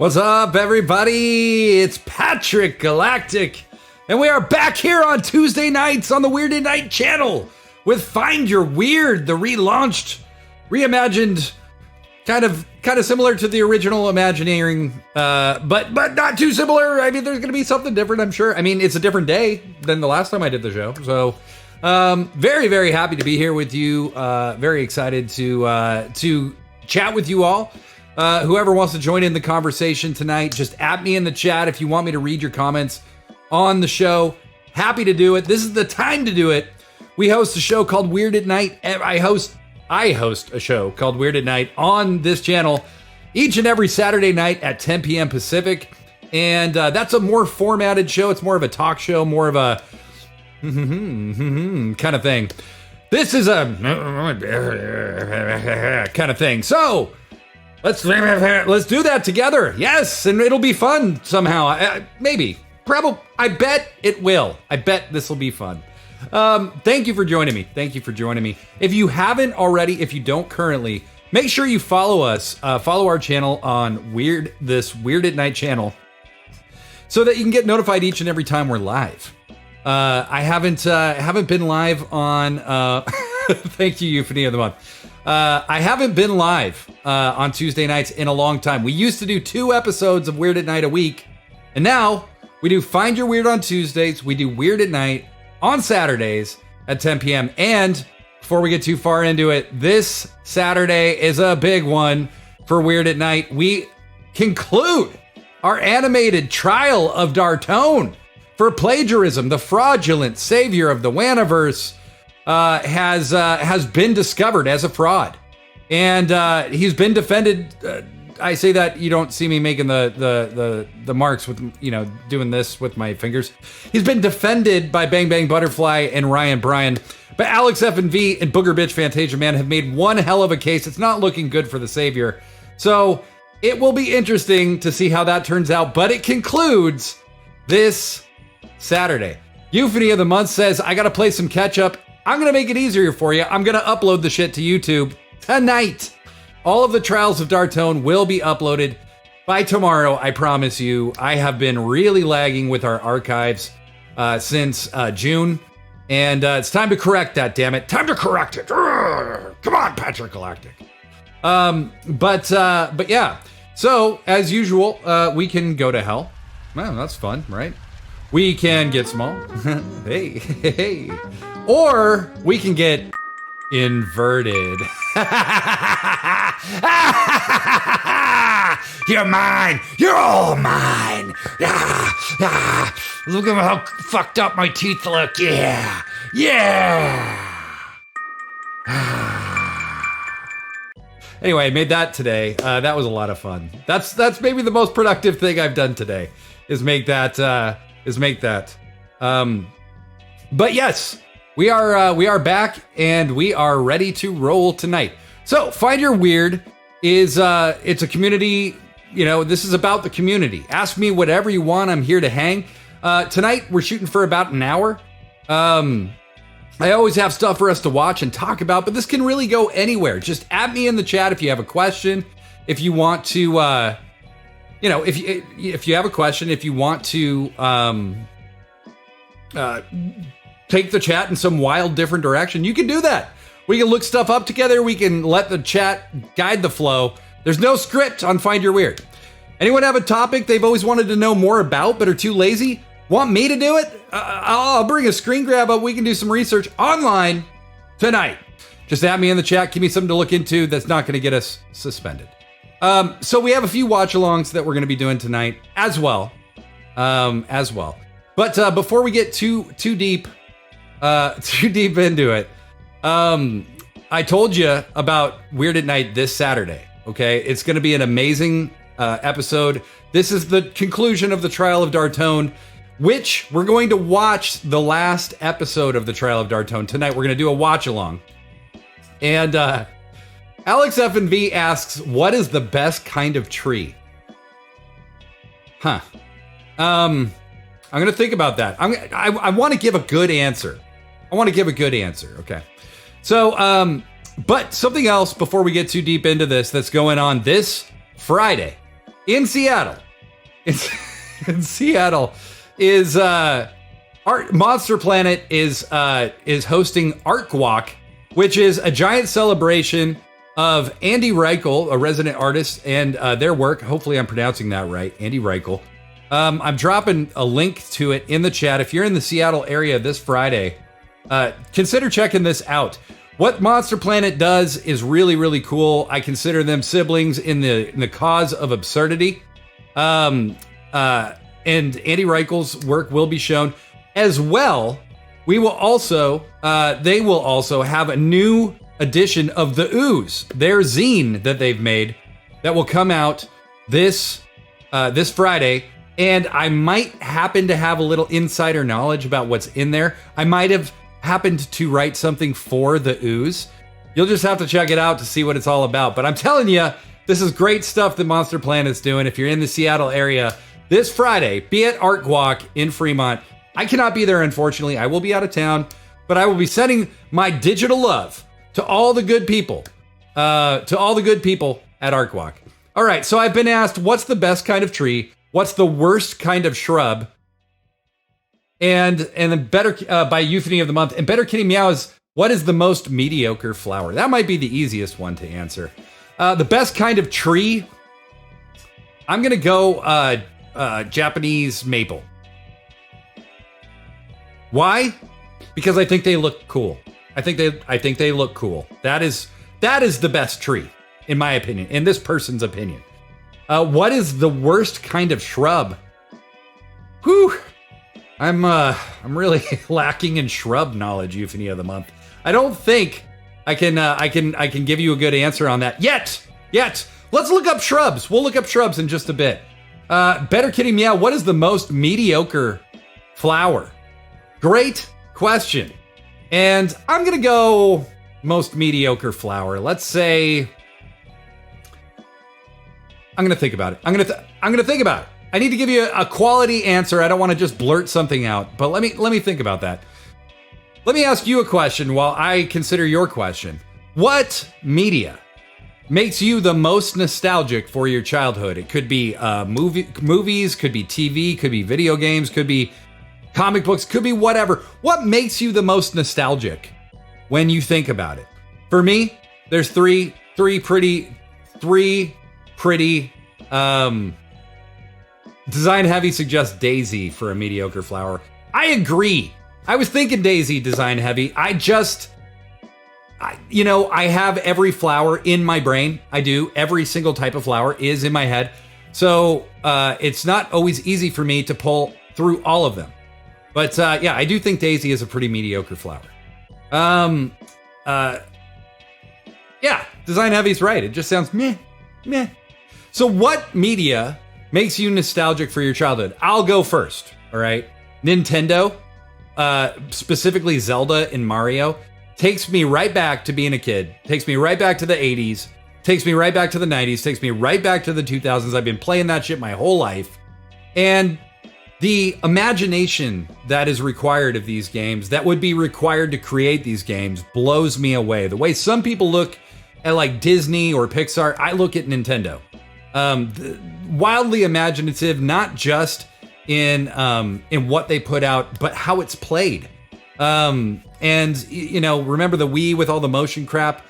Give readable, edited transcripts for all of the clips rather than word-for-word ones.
What's up, everybody? It's Patrick Galactic, and we are back here on Tuesday nights on the Weird at Night channel with Find Your Weird, the relaunched, reimagined, kind of similar to the original Imagineering, but not too similar. I mean, there's going to be something different, I'm sure. I mean, it's a different day than the last time I did the show, so very, very happy to be here with you. Very excited to chat with you all. Whoever wants to join in the conversation tonight, just at me in the chat if you want me to read your comments on the show. Happy to do it. This is the time to do it. We host a show called Weird at Night. I host a show called Weird at Night on this channel each and every Saturday night at 10 p.m. Pacific. And that's a more formatted show. It's more of a talk show, more of a kind of thing. This is a kind of thing. So let's do that together. Yes, and it'll be fun somehow. Maybe. Probably. I bet it will. I bet this will be fun. Thank you for joining me. If you haven't already, if you don't currently, make sure you follow us. Follow our channel on this Weird at Night channel so that you can get notified each and every time we're live. I haven't been live on thank you, Euphony of the Month. I haven't been live on Tuesday nights in a long time. We used to do 2 episodes of Weird at Night a week, and now we do Find Your Weird on Tuesdays. We do Weird at Night on Saturdays at 10 p.m. And before we get too far into it, this Saturday is a big one for Weird at Night. We conclude our animated Trial of Dartone for plagiarism. The fraudulent savior of the Wanaverse has been discovered as a fraud, and he's been defended. I say that, you don't see me making the marks with, doing this with my fingers. He's been defended by Bang Bang Butterfly and Ryan Bryan, but Alex F&V and Booger Bitch Fantasia Man have made one hell of a case. It's not looking good for the savior, so it will be interesting to see how that turns out. But it concludes this Saturday. Euphony of the Month says, I gotta play some catch up. I'm gonna make it easier for you. I'm gonna upload the shit to YouTube tonight. All of the Trials of Dartone will be uploaded by tomorrow, I promise you. I have been really lagging with our archives since June, and it's time to correct that, damn it. Time to correct it. Come on, Patrick Galactic. But yeah. So, as usual, we can go to hell. Well, that's fun, right? We can get small. Hey. Or we can get inverted. You're mine. You're all mine. Look at how fucked up my teeth look. Yeah. Anyway, I made that today. That was a lot of fun. That's maybe the most productive thing I've done today is make that. But yes. We are back, and we are ready to roll tonight. So, Find Your Weird is it's a community. This is about the community. Ask me whatever you want. I'm here to hang. Tonight we're shooting for about an hour. I always have stuff for us to watch and talk about, but this can really go anywhere. Just at me in the chat if you have a question. If you want to, if you have a question, if you want to, take the chat in some wild different direction, you can do that. We can look stuff up together. We can let the chat guide the flow. There's no script on Find Your Weird. Anyone have a topic they've always wanted to know more about but are too lazy? Want me to do it? I'll bring a screen grab up. We can do some research online tonight. Just add me in the chat. Give me something to look into that's not going to get us suspended. So we have a few watch-alongs that we're going to be doing tonight as well. But before we get too deep into it, I told you about Weird at Night this Saturday. Okay, it's going to be an amazing episode. This is the conclusion of the Trial of Dartone, which we're going to watch the last episode of the Trial of Dartone tonight. We're going to do a watch along, and Alex F&V asks, "What is the best kind of tree?" I'm going to think about that. I want to give a good answer. Okay. So, but something else before we get too deep into this that's going on this Friday. in Seattle, in, in Seattle, is Monster Planet is hosting Art Walk, which is a giant celebration of Andy Reichel, a resident artist, and their work. Hopefully, I'm pronouncing that right, Andy Reichel. I'm dropping a link to it in the chat. If you're in the Seattle area this Friday, consider checking this out. What Monster Planet does is really, really cool. I consider them siblings in the cause of absurdity. And Andy Reichel's work will be shown as well. We will also, they will also have a new edition of The Ooze, their zine that they've made, that will come out this Friday. And I might happen to have a little insider knowledge about what's in there. I might have happened to write something for The Ooze. You'll just have to check it out to see what it's all about. But I'm telling you, this is great stuff that Monster Planet's doing. If you're in the Seattle area this Friday, be at Art Walk in Fremont. I cannot be there, unfortunately. I will be out of town, but I will be sending my digital love to all the good people, at Art Walk. All right, so I've been asked, what's the best kind of tree? What's the worst kind of shrub? And then better by Euphony of the Month. And Better Kitty Meows, what is the most mediocre flower? That might be the easiest one to answer. The best kind of tree, I'm gonna go Japanese maple. Why? Because I think they look cool. I think they look cool. That is the best tree, in my opinion, in this person's opinion. What is the worst kind of shrub? Whew. I'm really lacking in shrub knowledge, Euphony of the Month. I don't think I can give you a good answer on that yet. Let's look up shrubs. We'll look up shrubs in just a bit. Better Kitty Meow, what is the most mediocre flower? Great question. And I'm gonna go most mediocre flower. Let's say, I'm gonna think about it. I'm gonna think about it. I need to give you a quality answer. I don't want to just blurt something out, but let me think about that. Let me ask you a question while I consider your question. What media makes you the most nostalgic for your childhood? It could be movies, could be TV, could be video games, could be comic books, could be whatever. What makes you the most nostalgic when you think about it? For me, there's three pretty Design Heavy suggests Daisy for a mediocre flower. I agree. I was thinking Daisy, Design Heavy. I have every flower in my brain. I do. Every single type of flower is in my head. So it's not always easy for me to pull through all of them. But yeah, I do think Daisy is a pretty mediocre flower. Yeah, Design Heavy's right. It just sounds meh. So what media makes you nostalgic for your childhood? I'll go first, all right? Nintendo, specifically Zelda and Mario, takes me right back to being a kid, takes me right back to the 80s, takes me right back to the 90s, takes me right back to the 2000s. I've been playing that shit my whole life. And the imagination that is required of these games, that would be required to create these games, blows me away. The way some people look at like Disney or Pixar, I look at Nintendo. Wildly imaginative, not just in what they put out, but how it's played. And remember the Wii with all the motion crap?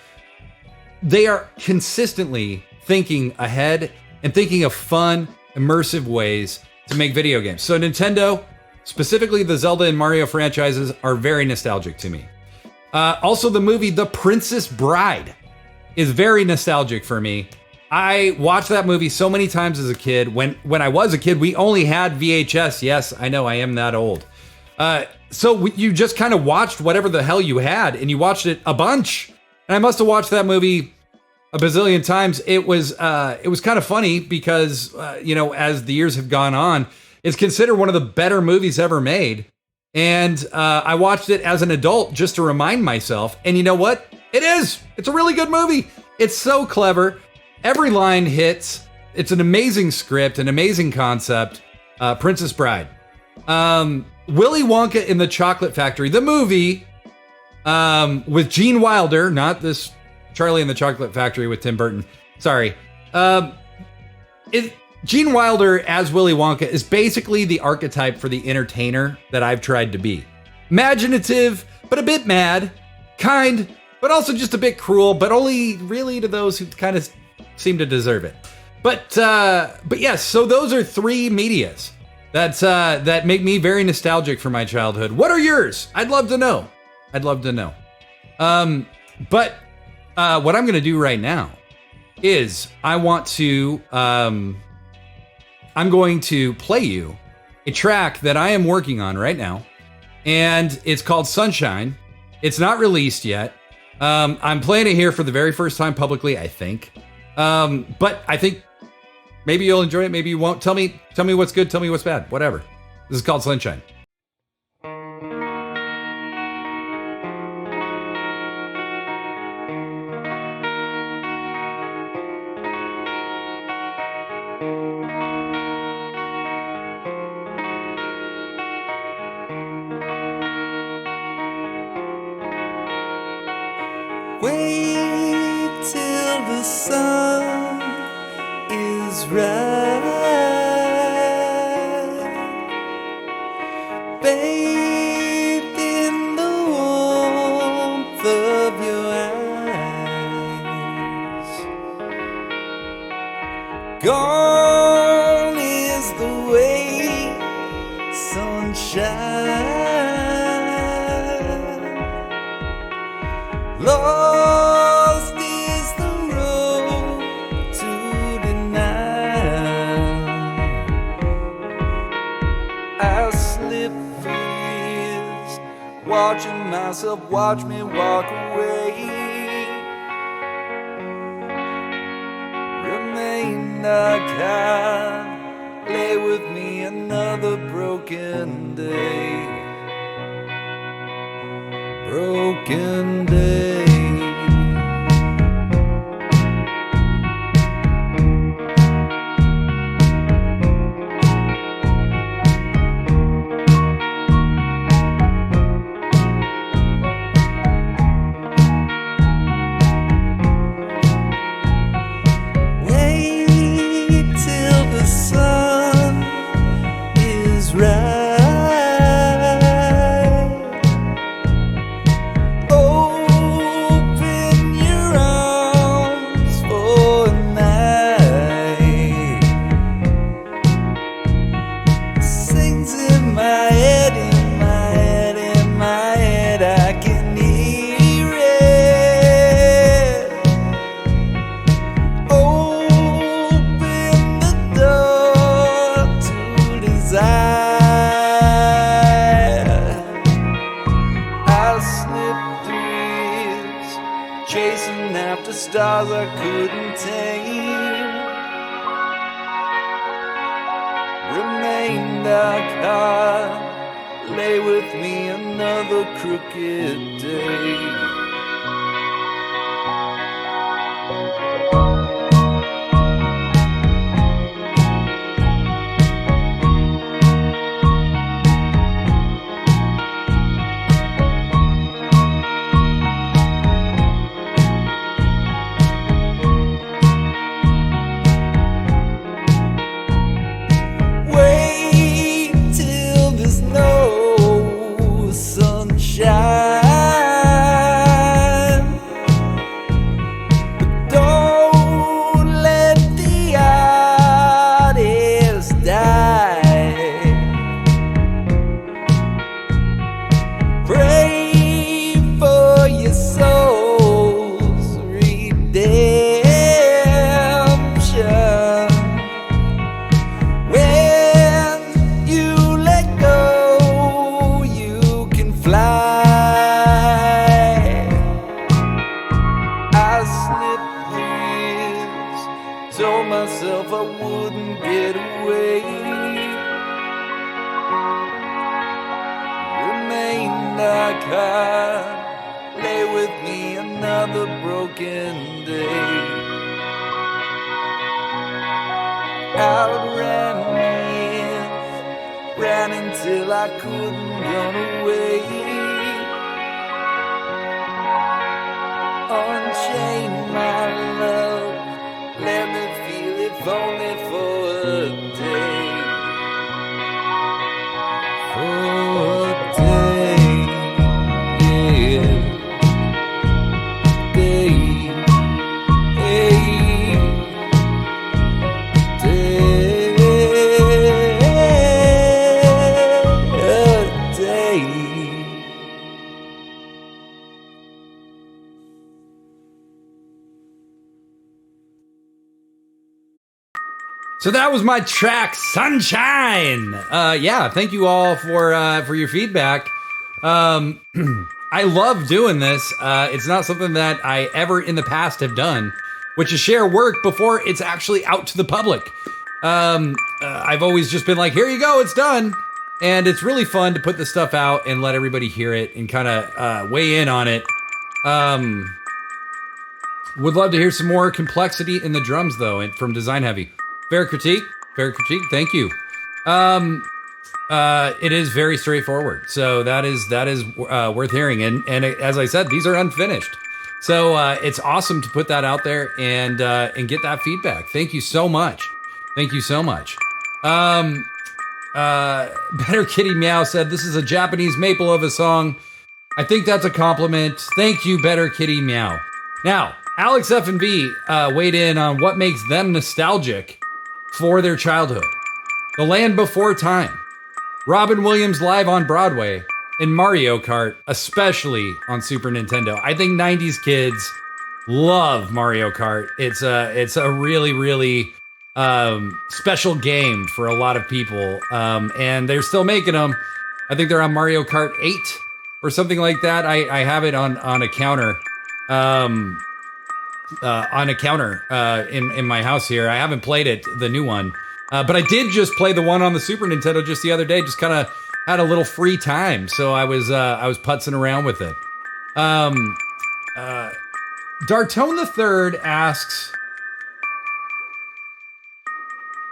They are consistently thinking ahead and thinking of fun, immersive ways to make video games. So Nintendo, specifically the Zelda and Mario franchises, are very nostalgic to me. Also, the movie The Princess Bride is very nostalgic for me. I watched that movie so many times as a kid. When I was a kid, we only had VHS. Yes, I know, I am that old. So you just kind of watched whatever the hell you had, and you watched it a bunch. And I must have watched that movie a bazillion times. It was kind of funny because, as the years have gone on, it's considered one of the better movies ever made. And I watched it as an adult just to remind myself. And you know what? It is. It's a really good movie. It's so clever. Every line hits. It's an amazing script, an amazing concept. Princess Bride. Willy Wonka in the Chocolate Factory, the movie, with Gene Wilder, not this Charlie in the Chocolate Factory with Tim Burton. Sorry. Gene Wilder as Willy Wonka is basically the archetype for the entertainer that I've tried to be. Imaginative, but a bit mad, kind, but also just a bit cruel, but only really to those who kind of seem to deserve it. But yes, so those are three medias that make me very nostalgic for my childhood. What are yours? I'd love to know. But what I'm going to do right now is I'm going to play you a track that I am working on right now, and it's called Sunshine. It's not released yet. I'm playing it here for the very first time publicly, I think. But I think maybe you'll enjoy it, maybe you won't. Tell me what's good, tell me what's bad, whatever. This is called Sunshine. Wait till the sun is right, bathed in the warmth of your eyes. Gone is the way, sunshine. Lost is the road to deny. I slip fears, watching myself watch me walk away. Remain archive, lay with me another broken day. Broken day. Wait till the sun is right. Chasing after stars I couldn't tame. Remained archive, lay with me another crooked day. Told myself I wouldn't get away. Remained archive, lay with me another broken day. Outran me, ran until I couldn't run away. Unchain my love, let me feel it if only for a day. For a day, yeah. Day, hey. Day, a day. So that was my track, Sunshine. Yeah, thank you all for your feedback. I love doing this. It's not something that I ever in the past have done, which is share work before it's actually out to the public. I've always just been like, here you go, it's done. And it's really fun to put this stuff out and let everybody hear it and kind of weigh in on it. Would love to hear some more complexity in the drums, though, and from Design Heavy. Fair critique, thank you. It is very straightforward, so that is worth hearing. And as I said, these are unfinished, so it's awesome to put that out there and get that feedback. Thank you so much. Better Kitty Meow said this is a Japanese maple of a song. I think that's a compliment. Thank you, Better Kitty Meow. Now, Alex F&B weighed in on what makes them nostalgic for their childhood. The Land Before Time, Robin Williams live on Broadway, and Mario Kart, especially on Super Nintendo. I think 90s kids love Mario Kart. It's a really, really special game for a lot of people, and they're still making them. I think they're on Mario Kart 8 or something like that. I have it on a counter. In my house here. I haven't played it, the new one, but I did just play the one on the Super Nintendo just the other day. Just kind of had a little free time, so I was putzing around with it. Dartone the Third asks,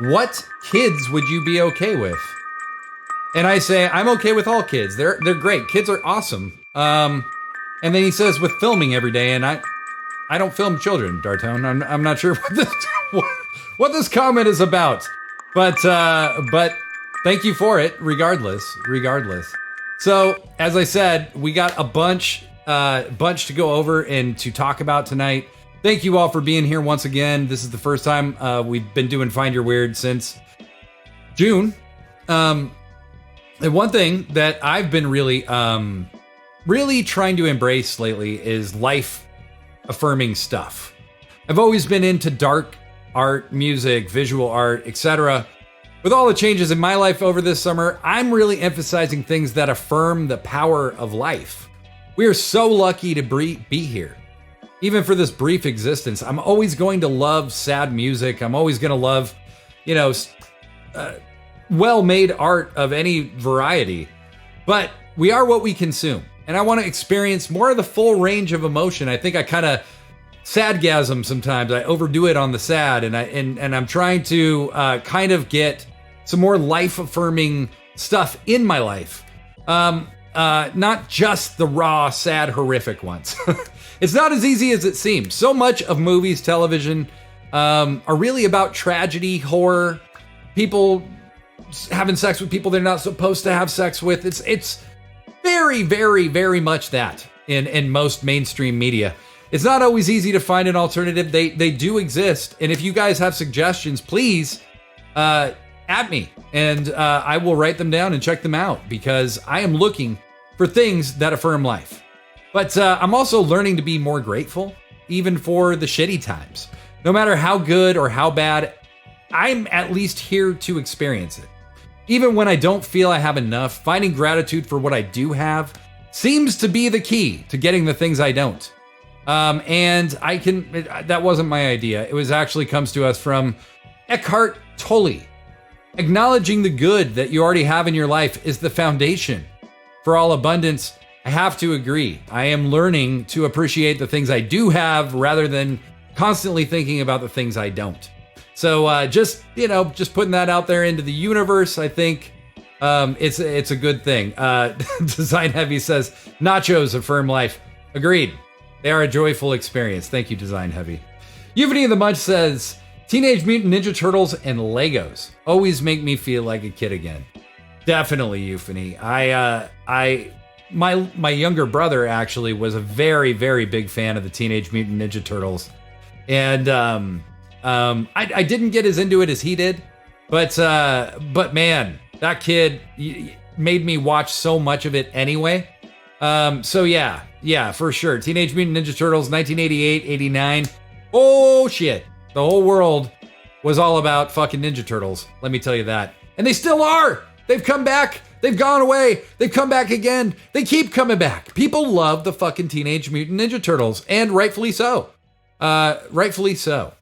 "What kids would you be okay with?" And I say, I'm okay with all kids. They're great. Kids are awesome. And then he says, with filming every day, and I don't film children, Dartone. I'm not sure what this comment is about, but thank you for it, regardless. So, as I said, we got a bunch to go over and to talk about tonight. Thank you all for being here once again. This is the first time we've been doing Find Your Weird since June. And one thing that I've been really trying to embrace lately is life affirming stuff. I've always been into dark art, music, visual art, etc. With all the changes in my life over this summer, I'm really emphasizing things that affirm the power of life. We are so lucky to be here. Even for this brief existence, I'm always going to love sad music. I'm always going to love, well-made art of any variety. But we are what we consume. And I want to experience more of the full range of emotion. I think I kind of sadgasm sometimes. I overdo it on the sad, and I'm trying to kind of get some more life-affirming stuff in my life. Not just the raw, sad, horrific ones. It's not as easy as it seems. So much of movies, television, are really about tragedy, horror, people having sex with people they're not supposed to have sex with. It's very, very, very much that in most mainstream media. It's not always easy to find an alternative. They do exist. And if you guys have suggestions, please at me, and I will write them down and check them out, because I am looking for things that affirm life. But I'm also learning to be more grateful, even for the shitty times. No matter how good or how bad, I'm at least here to experience it. Even when I don't feel I have enough, finding gratitude for what I do have seems to be the key to getting the things I don't. And that wasn't my idea. It was actually comes to us from Eckhart Tolle. Acknowledging the good that you already have in your life is the foundation for all abundance. I have to agree. I am learning to appreciate the things I do have rather than constantly thinking about the things I don't. So just putting that out there into the universe, I think it's a good thing. Design Heavy says, nachos affirm life. Agreed. They are a joyful experience. Thank you, Design Heavy. Euphony of the Munch says, Teenage Mutant Ninja Turtles and Legos always make me feel like a kid again. Definitely, Euphony. My younger brother actually was a very, very big fan of the Teenage Mutant Ninja Turtles, and I didn't get as into it as he did, but man, that kid made me watch so much of it anyway. So yeah, for sure. Teenage Mutant Ninja Turtles, 1988, 89. Oh shit. The whole world was all about fucking Ninja Turtles. Let me tell you that. And they still are. They've come back. They've gone away. They've come back again. They keep coming back. People love the fucking Teenage Mutant Ninja Turtles, and rightfully so. Rightfully so.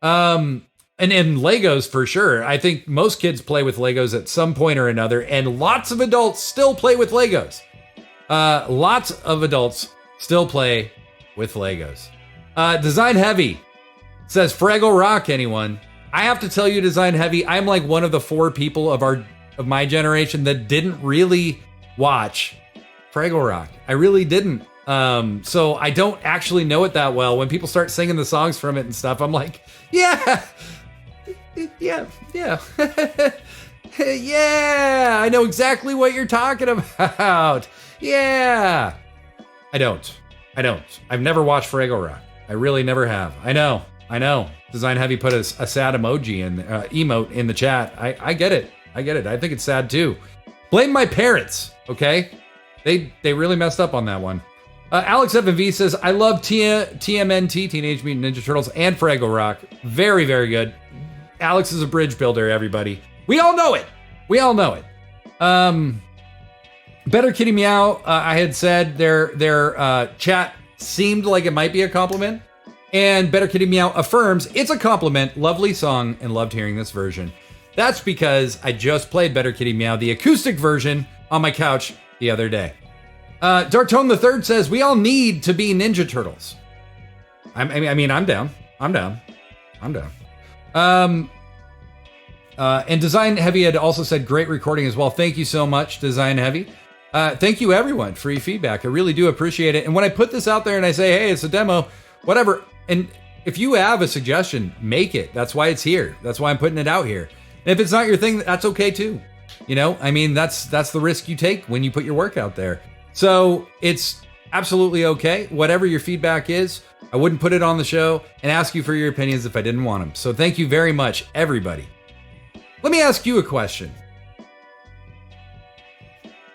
And Legos for sure. I think most kids play with Legos at some point or another, and lots of adults still play with Legos. Lots of adults still play with Legos. Design Heavy says Fraggle Rock, anyone? I have to tell you, Design Heavy, I'm like one of the 4 people of my generation that didn't really watch Fraggle Rock. I really didn't. So I don't actually know it that well. When people start singing the songs from it and stuff, I'm like, yeah. Yeah. Yeah, I know exactly what you're talking about. Yeah. I don't. I've never watched Fraggle Rock. I really never have. I know. Design Heavy put a sad emoji in emote in the chat. I get it. I think it's sad too. Blame my parents, okay? They really messed up on that one. Alex FV says, I love TMNT, Teenage Mutant Ninja Turtles, and Fraggle Rock. Very, very good. Alex is a bridge builder, everybody. We all know it. Better Kitty Meow, I had said their chat seemed like it might be a compliment. And Better Kitty Meow affirms it's a compliment. Lovely song and loved hearing this version. That's because I just played Better Kitty Meow, the acoustic version, on my couch the other day. Darktone the Third says we all need to be Ninja Turtles. I'm down. And Design Heavy had also said great recording as well. Thank you so much, Design Heavy. Thank you everyone for your feedback. I really do appreciate it. And when I put this out there and I say, hey, it's a demo, whatever. And if you have a suggestion, make it. That's why it's here. That's why I'm putting it out here. And if it's not your thing, that's okay too. You know, I mean, that's the risk you take when you put your work out there. So it's absolutely okay. Whatever your feedback is, I wouldn't put it on the show and ask you for your opinions if I didn't want them. So thank you very much, everybody. Let me ask you a question.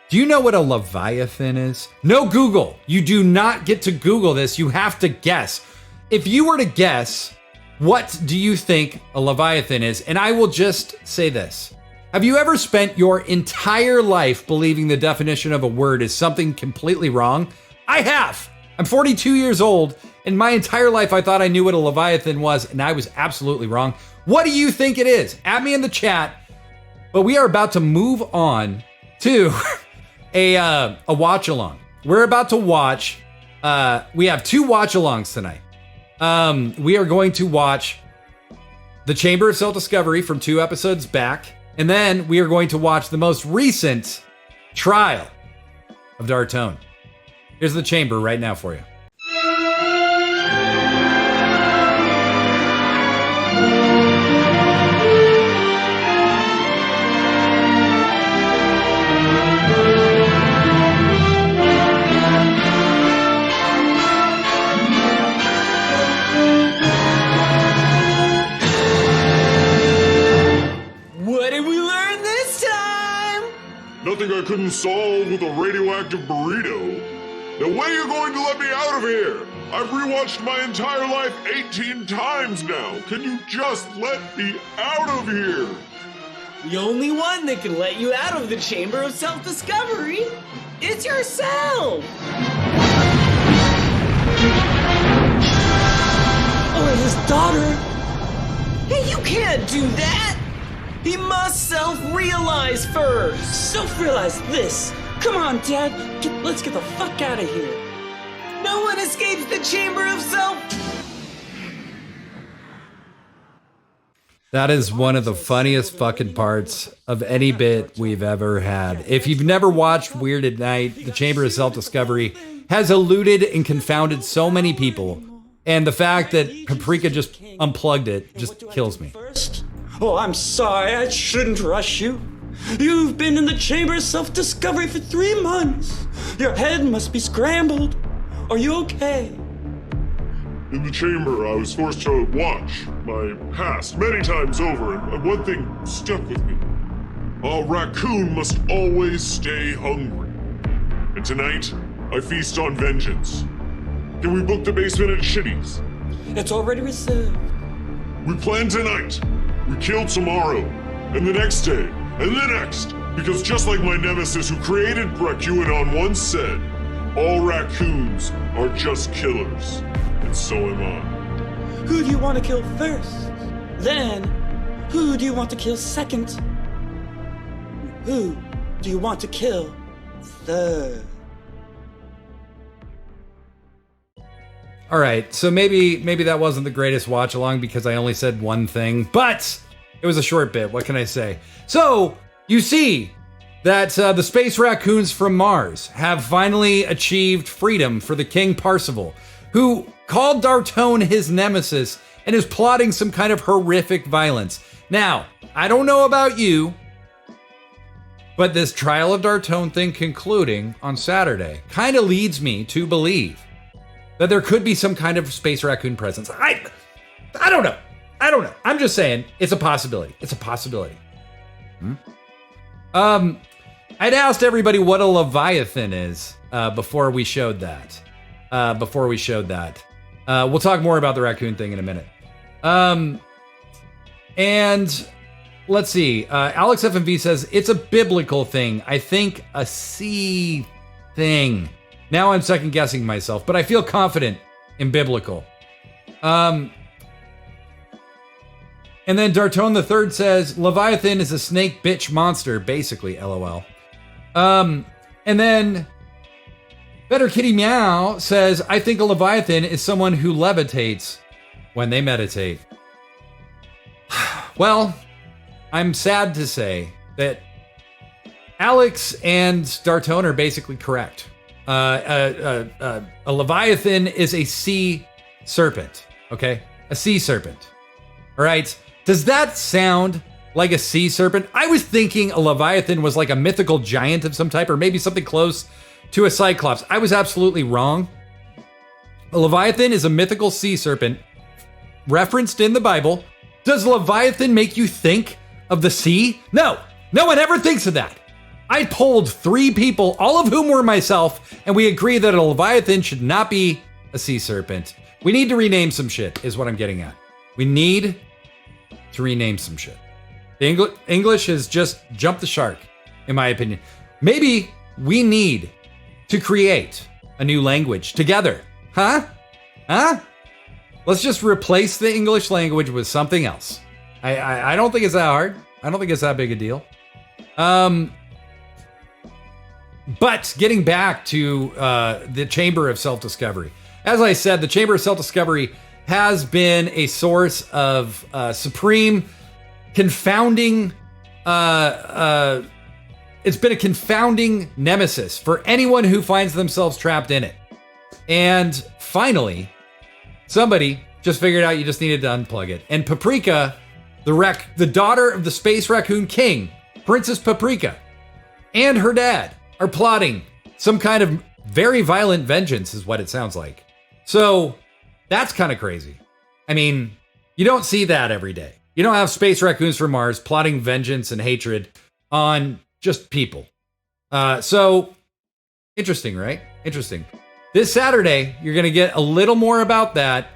Do you know what a Leviathan is? No Google. You do not get to Google this. You have to guess. If you were to guess, what do you think a Leviathan is? And I will just say this. Have you ever spent your entire life believing the definition of a word is something completely wrong? I have. I'm 42 years old, and my entire life I thought I knew what a Leviathan was, and I was absolutely wrong. What do you think it is? Add me in the chat. But we are about to move on to a watch along. We're about to watch. We have 2 watch alongs tonight. We are going to watch The Chamber of Self-Discovery from 2 episodes back. And then we are going to watch the most recent trial of Dartone. Here's The Chamber right now for you. Nothing I couldn't solve with a radioactive burrito. Now when are you going to let me out of here? I've rewatched my entire life 18 times now. Can you just let me out of here? The only one that can let you out of the Chamber of Self-Discovery is yourself! Oh, and his daughter! Hey, you can't do that! He must self-realize first! Self-realize this! Come on, Dad! Let's get the fuck out of here! No one escapes the Chamber of Self... That is one of the funniest fucking parts of any bit we've ever had. If you've never watched Weird at Night, The Chamber of Self-Discovery has eluded and confounded so many people And the fact that Paprika just unplugged it just kills me. First? Oh, I'm sorry. I shouldn't rush you. You've been in the Chamber of Self-Discovery for 3 months. Your head must be scrambled. Are you okay? In the chamber, I was forced to watch my past many times over, and one thing stuck with me. A raccoon must always stay hungry. And tonight, I feast on vengeance. Can we book the basement at Shitty's? It's already reserved. We plan tonight. We kill tomorrow, and the next day, and the next. Because just like my nemesis who created QAnon once said, all raccoons are just killers. And so am I. Who do you want to kill first? Then, who do you want to kill second? Who do you want to kill third? All right, so maybe that wasn't the greatest watch along because I only said one thing, but it was a short bit. What can I say? So you see that the space raccoons from Mars have finally achieved freedom for the King Parzival, who called Dartone his nemesis and is plotting some kind of horrific violence. Now, I don't know about you, but this trial of Dartone thing concluding on Saturday kind of leads me to believe that there could be some kind of space raccoon presence. I don't know. I'm just saying it's a possibility. It's a possibility. I'd asked everybody what a Leviathan is before we showed that. We'll talk more about the raccoon thing in a minute. And let's see. Alex FMV says it's a biblical thing. I think a sea thing. Now I'm second guessing myself, but I feel confident in biblical. And then Dartone the Third says Leviathan is a snake bitch monster, basically, LOL. And then Better Kitty Meow says, I think a Leviathan is someone who levitates when they meditate. Well, I'm sad to say that Alex and Dartone are basically correct. A Leviathan is a sea serpent, okay? A sea serpent. All right? Does that sound like a sea serpent? I was thinking a Leviathan was like a mythical giant of some type, or maybe something close to a Cyclops. I was absolutely wrong. A Leviathan is a mythical sea serpent referenced in the Bible. Does Leviathan make you think of the sea? No, no one ever thinks of that. I polled 3 people, all of whom were myself, and we agree that a Leviathan should not be a sea serpent. We need to rename some shit, is what I'm getting at. We need to rename some shit. The English has just jumped the shark, in my opinion. Maybe we need to create a new language together. Huh? Let's just replace the English language with something else. I don't think it's that hard. I don't think it's that big a deal. But getting back to the Chamber of Self-Discovery. As I said, the Chamber of Self-Discovery has been a source of supreme confounding... it's been a confounding nemesis for anyone who finds themselves trapped in it. And finally, somebody just figured out you just needed to unplug it. And Paprika, the daughter of the Space Raccoon King, Princess Paprika, and her dad are plotting some kind of very violent vengeance, is what it sounds like. So that's kind of crazy. I mean, you don't see that every day. You don't have space raccoons from Mars plotting vengeance and hatred on just people. So interesting, right? Interesting. This Saturday, you're going to get a little more about that.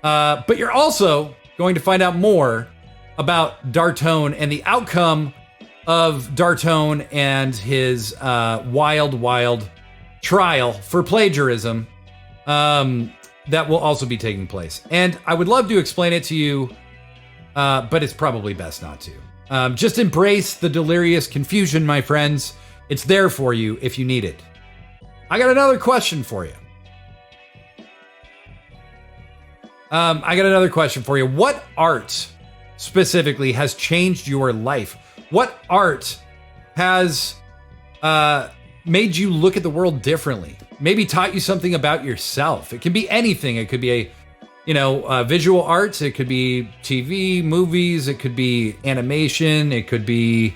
But you're also going to find out more about Dartone and the outcome of Dartone and his wild trial for plagiarism that will also be taking place. And I would love to explain it to you, but it's probably best not to. Just embrace the delirious confusion, my friends. It's there for you if you need it. I got another question for you. What art specifically has changed your life? What art has made you look at the world differently? Maybe taught you something about yourself. It can be anything. It could be visual arts. It could be TV, movies. It could be animation. It could be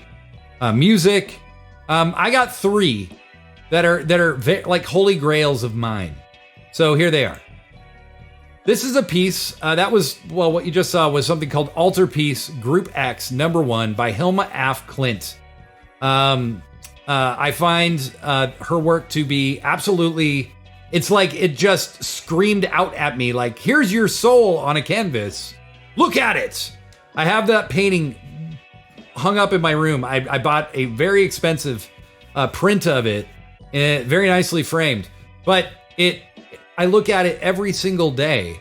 music. I got 3 that are like holy grails of mine. So here they are. This is a piece that was, well, what you just saw was something called Altarpiece Group X #1 by Hilma af Klint. I find her work to be absolutely, it's like it just screamed out at me like, here's your soul on a canvas. Look at it. I have that painting hung up in my room. I bought a very expensive print of it, very nicely framed. But I look at it every single day,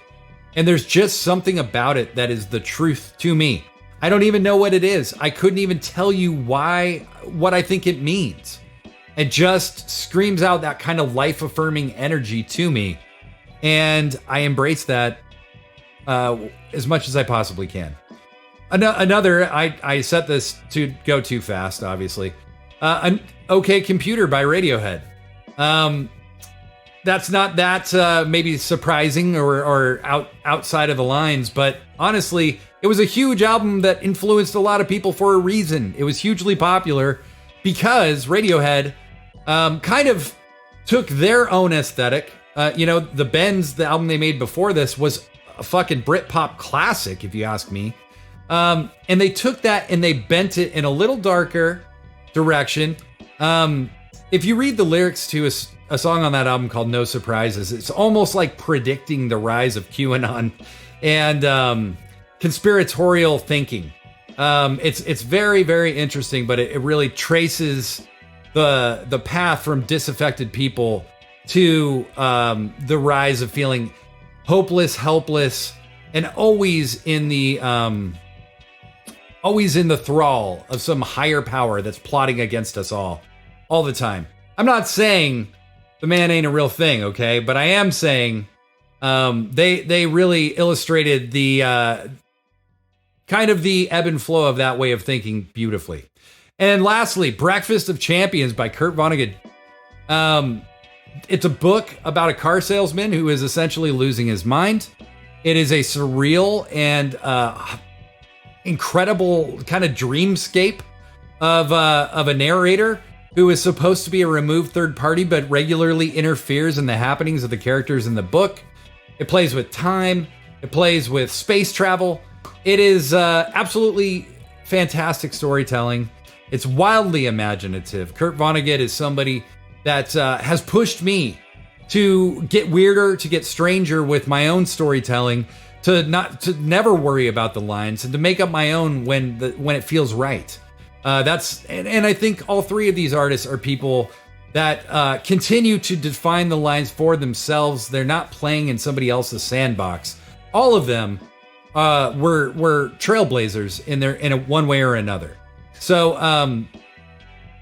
and there's just something about it that is the truth to me. I don't even know what it is. I couldn't even tell you what I think it means. It just screams out that kind of life-affirming energy to me, and I embrace that as much as I possibly can. Another, I set this to go too fast, obviously. An OK Computer by Radiohead. That's not that maybe surprising or outside of the lines, but honestly, it was a huge album that influenced a lot of people for a reason. It was hugely popular because Radiohead kind of took their own aesthetic. The Bends, the album they made before this, was a fucking Britpop classic, if you ask me. And they took that and they bent it in a little darker direction. If you read the lyrics to a song on that album called No Surprises, it's almost like predicting the rise of QAnon and conspiratorial thinking. It's very, very interesting, but it really traces the path from disaffected people to the rise of feeling hopeless, helpless, and always in the thrall of some higher power that's plotting against us all the time. I'm not saying the man ain't a real thing, okay? But I am saying they really illustrated the kind of the ebb and flow of that way of thinking beautifully. And lastly, Breakfast of Champions by Kurt Vonnegut. It's a book about a car salesman who is essentially losing his mind. It is a surreal and incredible kind of dreamscape of a narrator who is supposed to be a removed third party, but regularly interferes in the happenings of the characters in the book. It plays with time. It plays with space travel. It is absolutely fantastic storytelling. It's wildly imaginative. Kurt Vonnegut is somebody that has pushed me to get weirder, to get stranger with my own storytelling, to never worry about the lines, and to make up my own when it feels right. And I think all 3 of these artists are people that continue to define the lines for themselves. They're not playing in somebody else's sandbox. All of them were trailblazers in a one way or another. So Kurt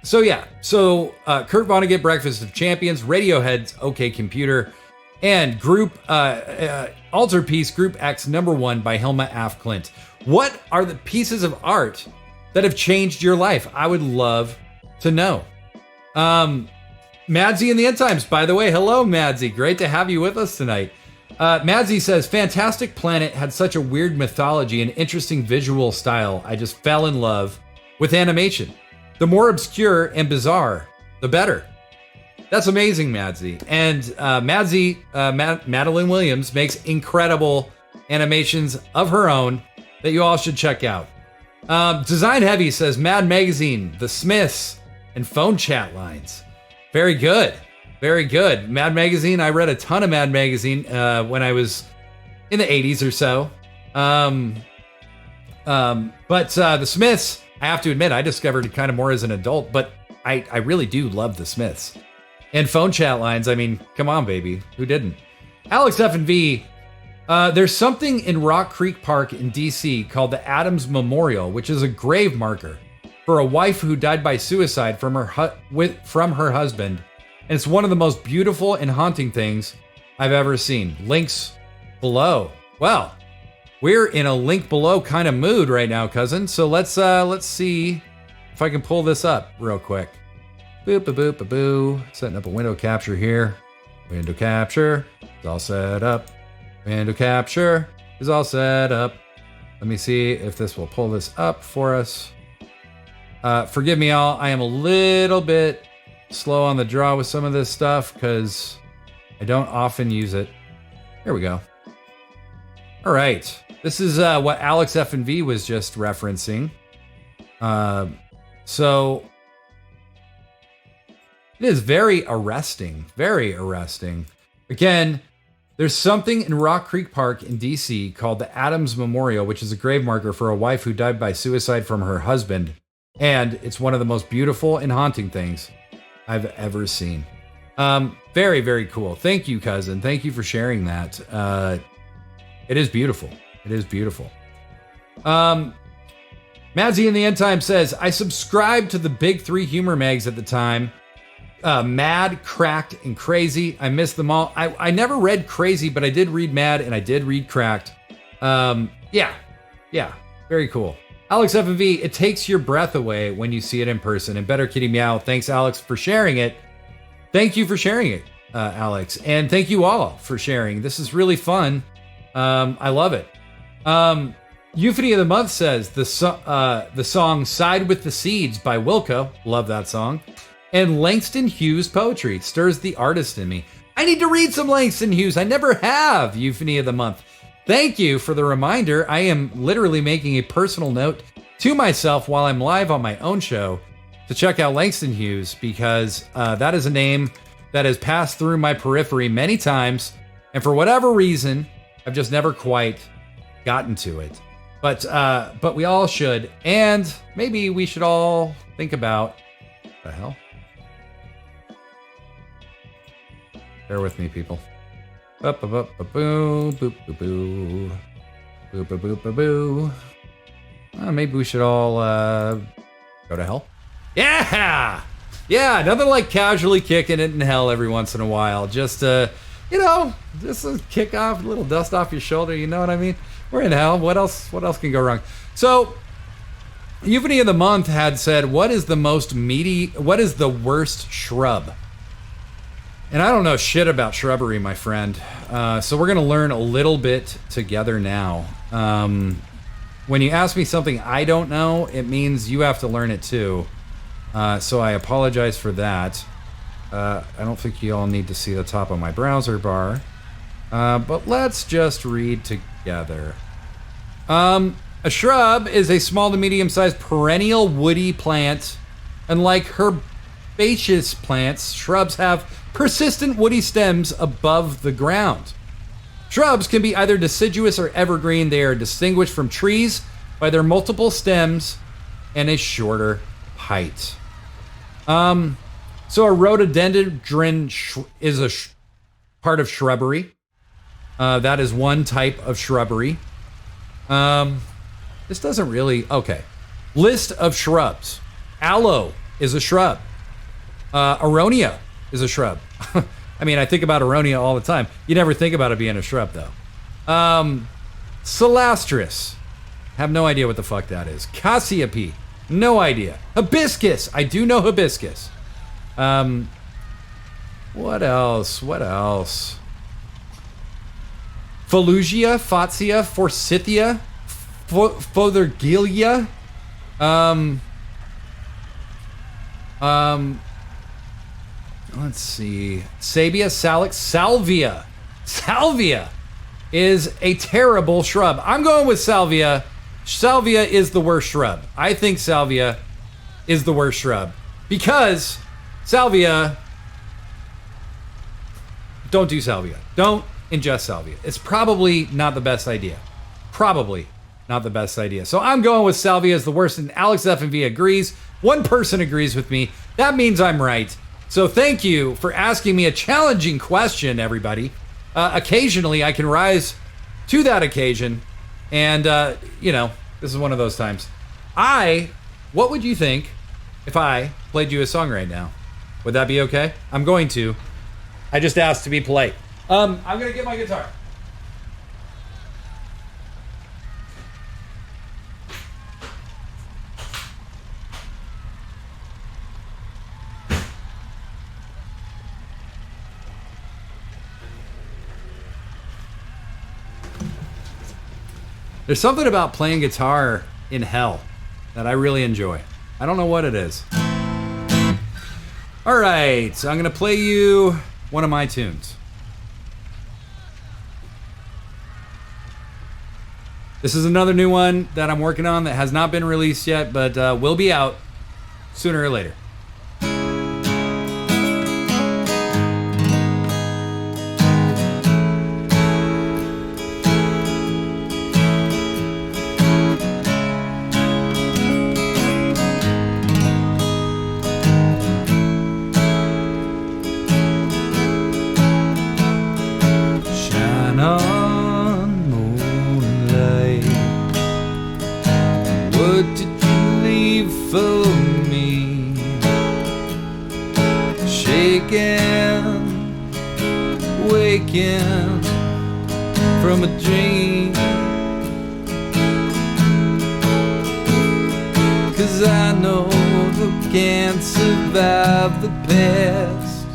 Vonnegut, Breakfast of Champions, Radiohead's OK Computer, and Altarpiece Group X #1 by Hilma af Klint. What are the pieces of art that have changed your life? I would love to know. Madsy in the End Times, by the way. Hello, Madsy. Great to have you with us tonight. Madsy says, Fantastic Planet had such a weird mythology and interesting visual style. I just fell in love with animation. The more obscure and bizarre, the better. That's amazing, Madsy. And Madeline Williams makes incredible animations of her own that you all should check out. Design Heavy says Mad Magazine, The Smiths, and Phone Chat Lines. Very good. Very good. Mad Magazine, I read a ton of Mad Magazine when I was in the 80s or so. But The Smiths, I have to admit, I discovered it kind of more as an adult, but I really do love The Smiths. And Phone Chat Lines, I mean, come on, baby. Who didn't? Alex F&V, there's something in Rock Creek Park in D.C. called the Adams Memorial, which is a grave marker for a wife who died by suicide from her husband. And it's one of the most beautiful and haunting things I've ever seen. Links below. Well, we're in a link below kind of mood right now, cousin. So let's see if I can pull this up real quick. Boop, boop, boop, boop, boo. Setting up a window capture here. Window capture. It's all set up. Window capture is all set up. Let me see if this will pull this up for us. Forgive me all, I am a little bit slow on the draw with some of this stuff because I don't often use it. Here we go. All right, this is what Alex F&V was just referencing. So it is very arresting, very arresting. Again, there's something in Rock Creek Park in DC called the Adams Memorial, which is a grave marker for a wife who died by suicide from her husband. And it's one of the most beautiful and haunting things I've ever seen. Very, very cool. Thank you, cousin. Thank you for sharing that. It is beautiful. It is beautiful. Madsy in the End Time says, I subscribed to the big three humor mags at the time. Mad, Cracked, and Crazy. I missed them all. I never read Crazy, but I did read Mad and I did read Cracked. Yeah, very cool. Alex F&V, it takes your breath away when you see it in person. And Better Kitty Meow, thanks Alex for sharing it. Thank you for sharing it, Alex. And thank you all for sharing. This is really fun. I love it. Euphony of the Month says, the song Side with the Seeds by Wilco, love that song. And Langston Hughes poetry stirs the artist in me. I need to read some Langston Hughes. I never have. Euphony of the Month. Thank you for the reminder. I am literally making a personal note to myself while I'm live on my own show to check out Langston Hughes because that is a name that has passed through my periphery many times. And for whatever reason, I've just never quite gotten to it. But we all should. And maybe we should all think about what the hell? Bear with me, people. Maybe we should all go to hell. Yeah, nothing like casually kicking it in hell every once in a while. Just just a kick off, a little dust off your shoulder. You know what I mean? We're in hell. What else can go wrong? So, Euphony of the Month had said, what is the worst shrub? And I don't know shit about shrubbery, my friend. So we're going to learn a little bit together now. When you ask me something I don't know, it means you have to learn it too. So I apologize for that. I don't think you all need to see the top of my browser bar. But let's just read together. A shrub is a small to medium-sized perennial woody plant. Unlike herbaceous plants, shrubs have persistent woody stems above the ground. Shrubs can be either deciduous or evergreen. They are distinguished from trees by their multiple stems and a shorter height. So a rhododendron is a part of shrubbery. That is one type of shrubbery. This doesn't really... Okay. List of shrubs. Aloe is a shrub. Aronia is a shrub. I mean, I think about aronia all the time. You never think about it being a shrub, though. Celastrus. Have no idea what the fuck that is. Cassiope. No idea. Hibiscus. I do know hibiscus. What else? Felugia, Fatsia, Forsythia, Fothergilia. Let's see. Sabia, Salix, Salvia. Salvia is a terrible shrub. I'm going with Salvia. Salvia is the worst shrub. I think Salvia is the worst shrub because Salvia... Don't do Salvia. Don't ingest Salvia. It's probably not the best idea. Probably not the best idea. So I'm going with Salvia as the worst, and Alex F&V agrees. One person agrees with me. That means I'm right. So thank you for asking me a challenging question, everybody. Occasionally, I can rise to that occasion. And, this is one of those times. What would you think if I played you a song right now? Would that be okay? I'm going to. I just asked to be polite. I'm going to get my guitar. There's something about playing guitar in hell that I really enjoy. I don't know what it is. All right, so I'm going to play you one of my tunes. This is another new one that I'm working on that has not been released yet, but will be out sooner or later. Shine on, moonlight. What did you leave for me? Shaking, waking from a dream. 'Cause I know that can't survive the past,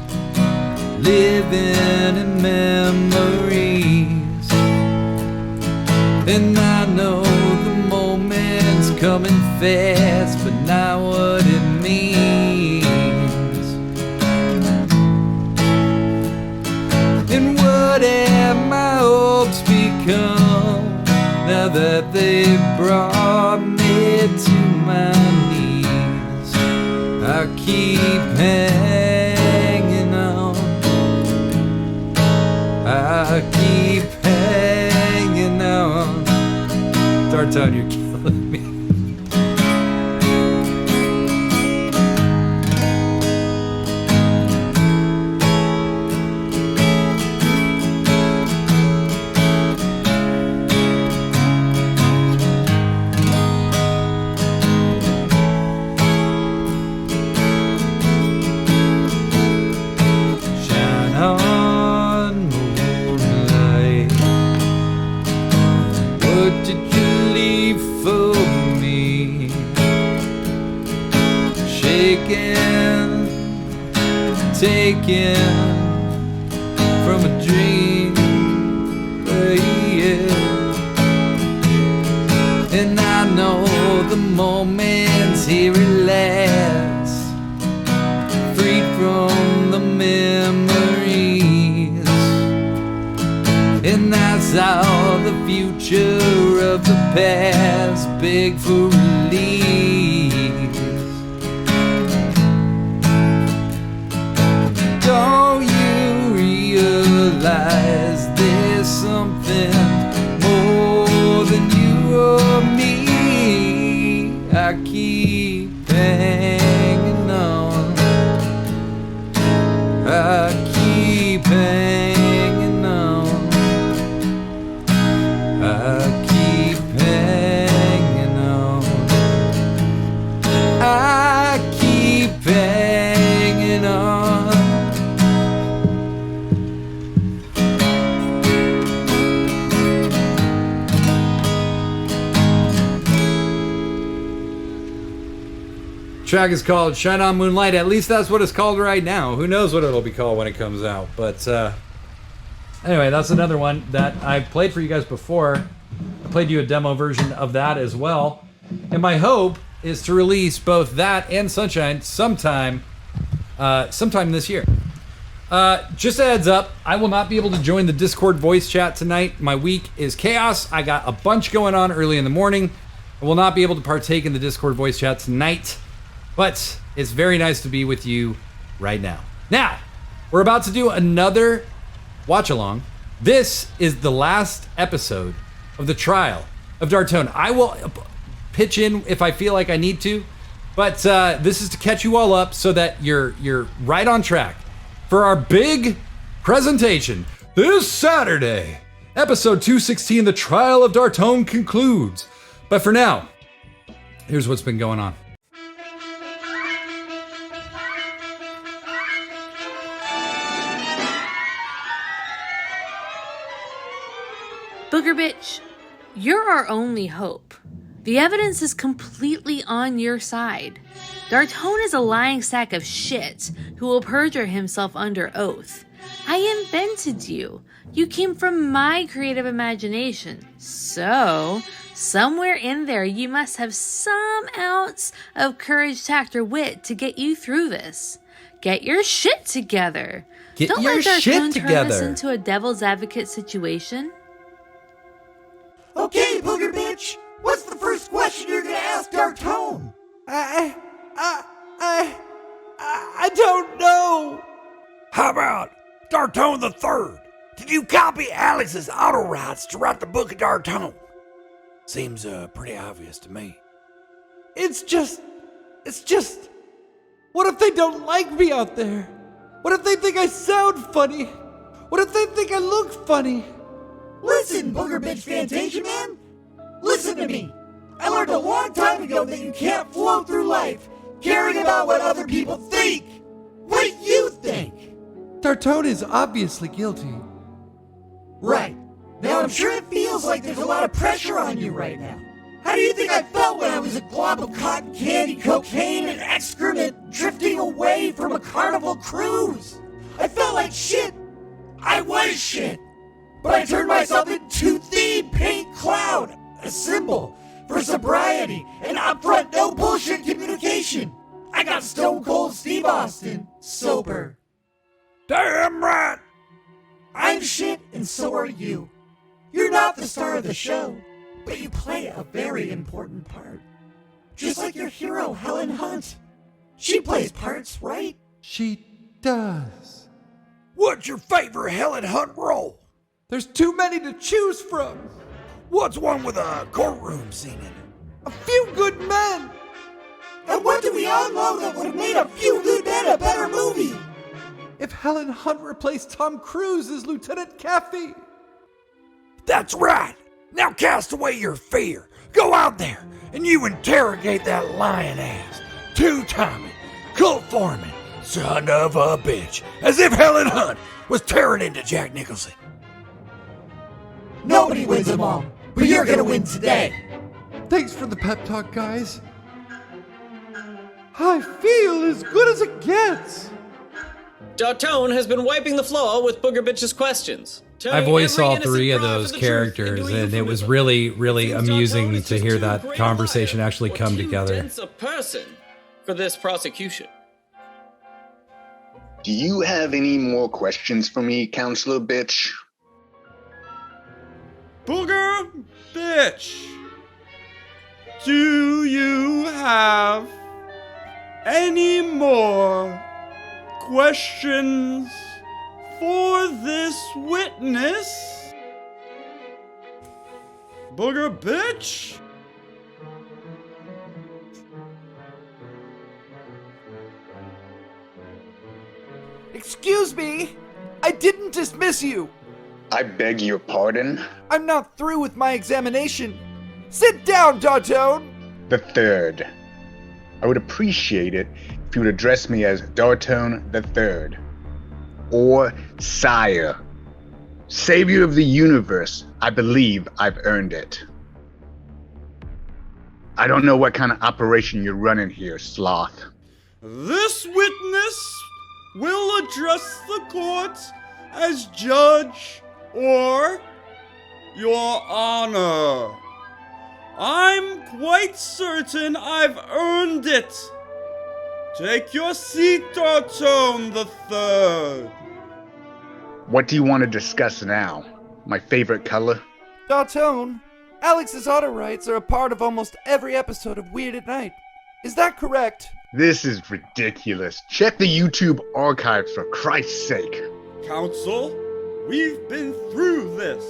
living in memories. And I know the moment's coming fast, but not what it means. And what have my hopes become now that they've brought me to my knees? I keep hanging on, I keep hanging on. Dartone, you're killing me. Shine on, moonlight. What did you leave for me? Shaking, taken from a dream, yeah. And I know the moments here at last, freed from the memories. And I saw the future of the past beg for release. Don't you realize there's something more than you or me? I keep hanging on, I keep hanging on, I keep hanging on, I keep hanging on. Track is called Shine On Moonlight. At least that's what it's called right now. Who knows what it'll be called when it comes out. But anyway, that's another one that I've played for you guys before. I played you a demo version of that as well. And my hope is to release both that and Sunshine sometime this year. Just a heads up, I will not be able to join the Discord voice chat tonight. My week is chaos. I got a bunch going on early in the morning. I will not be able to partake in the Discord voice chat tonight. But it's very nice to be with you right now. Now, we're about to do another watch along. This is the last episode of the Trial of Dartone. I will pitch in if I feel like I need to, but this is to catch you all up so that you're right on track for our big presentation this Saturday. Episode 216, The Trial of Dartone concludes. But for now, here's what's been going on. Booger Bitch, you're our only hope. The evidence is completely on your side. Dartone is a lying sack of shit who will perjure himself under oath. I invented you. You came from my creative imagination. So, somewhere in there you must have some ounce of courage, tact, or wit to get you through this. Get your shit together. Get Don't your let Dartone shit turn together. this into a devil's advocate situation. Okay, Booger Bitch, what's the first question you're gonna ask Dartone? I don't know. How about Dartone the Third? Did you copy Alex's auto rights to write the Book of Dartone? Seems pretty obvious to me. It's just, what if they don't like me out there? What if they think I sound funny? What if they think I look funny? Listen, Booger Bitch Fantasia Man. Listen to me. I learned a long time ago that you can't float through life caring about what other people think. What do you think? Dartone is obviously guilty. Right. Now I'm sure it feels like there's a lot of pressure on you right now. How do you think I felt when I was a glob of cotton candy, cocaine, and excrement drifting away from a carnival cruise? I felt like shit. I was shit. But I turned myself into the pink cloud, a symbol for sobriety and upfront no bullshit communication. I got Stone Cold Steve Austin sober. Damn right! I'm shit and so are you. You're not the star of the show, but you play a very important part. Just like your hero, Helen Hunt. She plays parts, right? She does. What's your favorite Helen Hunt role? There's too many to choose from. What's one with a courtroom scene in it? A Few Good Men. And what do we all know that would have made A Few Good Men a better movie? If Helen Hunt replaced Tom Cruise as Lieutenant Caffey. That's right! Now cast away your fear. Go out there and you interrogate that lying ass, two-timing, cult-forming son of a bitch, as if Helen Hunt was tearing into Jack Nicholson. Nobody wins them all, but you're gonna win today. Thanks for the pep talk, guys. I feel as good as it gets. Dartone has been wiping the floor with Booger Bitch's questions. I voiced Every all innocent three of cry those for the truth characters, and doing and it was euphemism. really, really Seems amusing Dartone is to just hear too that great a conversation liar, actually or come too together. dense a person for this prosecution. Do you have any more questions for me, Counselor Bitch? Booger Bitch, do you have any more questions for this witness? Booger Bitch? Excuse me, I didn't dismiss you. I beg your pardon? I'm not through with my examination. Sit down, Dartone. The Third. I would appreciate it if you would address me as Dartone the Third. Or Sire. Savior of the universe. I believe I've earned it. I don't know what kind of operation you're running here, Sloth. This witness will address the court as judge or your honor. I'm quite certain I've earned it. Take your seat, Dartone the Third. What do you want to discuss now? My favorite color? Dartone, Alex's auto rights are a part of almost every episode of Weird at Night. Is that correct? This is ridiculous. Check the YouTube archives for Christ's sake. Counsel, we've been through this.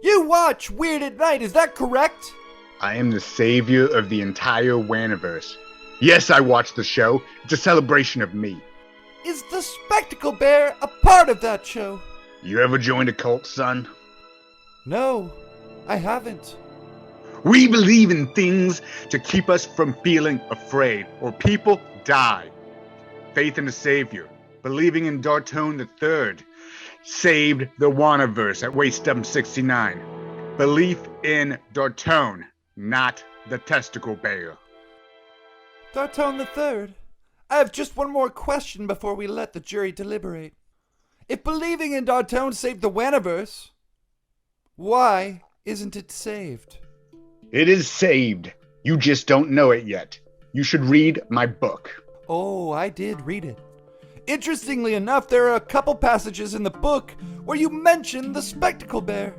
You watch Weird at Night, is that correct? I am the savior of the entire Waniverse. Yes, I watched the show. It's a celebration of me. Is the Spectacle Bear a part of that show? You ever joined a cult, son? No, I haven't. We believe in things to keep us from feeling afraid, or people die. Faith in the Savior, believing in Dartone the Third. saved the Wanaverse at Waystum 69. Belief in Dartone, not the testicle bear. Dartone III, I have just one more question before we let the jury deliberate. If believing in Dartone saved the Wanaverse, why isn't it saved? It is saved. You just don't know it yet. You should read my book. Oh, I did read it. Interestingly enough, there are a couple passages in the book where you mention the spectacle bear.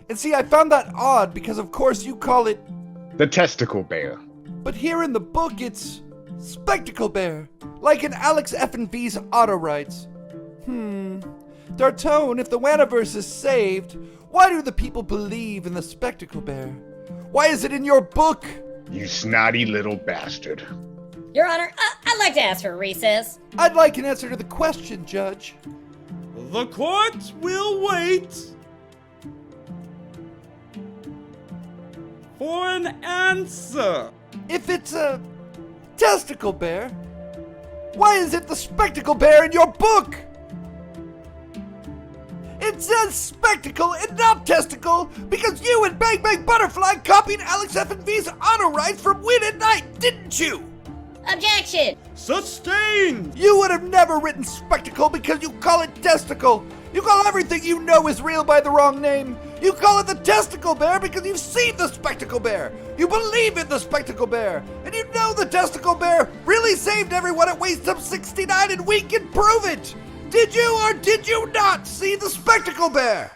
And see, I found that odd because of course you call it the testicle bear. But here in the book it's spectacle bear, like in Alex F&V's auto writes. Dartone, if the Wanaverse is saved, why do the people believe in the spectacle bear? Why is it in your book? You snotty little bastard. Your Honor, I'd like to ask for a recess. I'd like an answer to the question, Judge. The court will wait for an answer. If it's a testicle bear, why is it the spectacle bear in your book? It says spectacle and not testicle because you and Bang Bang Butterfly copied Alex F&V's auto write from Win at Night, didn't you? Objection! Sustained! You would have never written spectacle because you call it testicle. You call everything you know is real by the wrong name. You call it the testicle bear because you've seen the spectacle bear. You believe in the spectacle bear. And you know the testicle bear really saved everyone at Waystum 69 and we can prove it. Did you or did you not see the spectacle bear?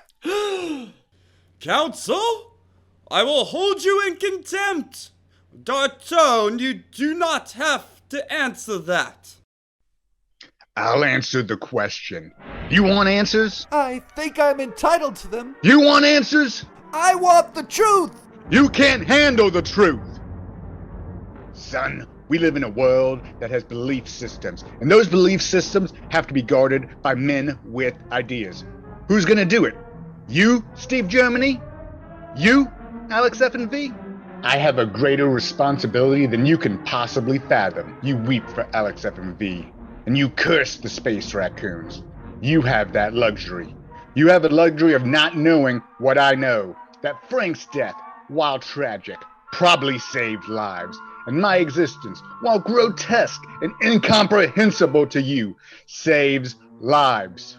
Counsel, I will hold you in contempt. Dartone, you do not have to answer that. I'll answer the question. You want answers? I think I'm entitled to them. You want answers? I want the truth. You can't handle the truth. Son, we live in a world that has belief systems, and those belief systems have to be guarded by men with ideas. Who's gonna do it? You, Steve Germany? You, Alex F&V? I have a greater responsibility than you can possibly fathom. You weep for Alex F&V, and you curse the space raccoons. You have that luxury. You have the luxury of not knowing what I know. That Frank's death, while tragic, probably saved lives. And my existence, while grotesque and incomprehensible to you, saves lives.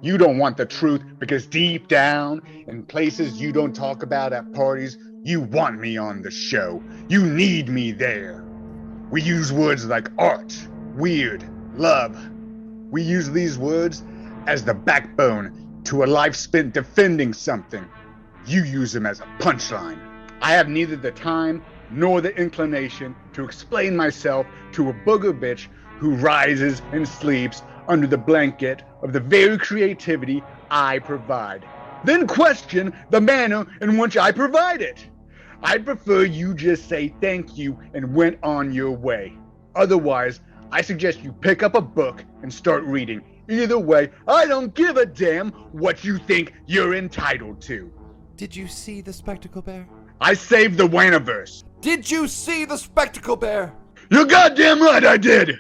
You don't want the truth because deep down, in places you don't talk about at parties, you want me on the show. You need me there. We use words like art, weird, love. We use these words as the backbone to a life spent defending something. You use them as a punchline. I have neither the time nor the inclination to explain myself to a booger bitch who rises and sleeps under the blanket of the very creativity I provide. Then question the manner in which I provide it. I'd prefer you just say thank you and went on your way. Otherwise, I suggest you pick up a book and start reading. Either way, I don't give a damn what you think you're entitled to. Did you see the spectacle bear? I saved the Wanaverse. Did you see the spectacle bear? You're goddamn right I did!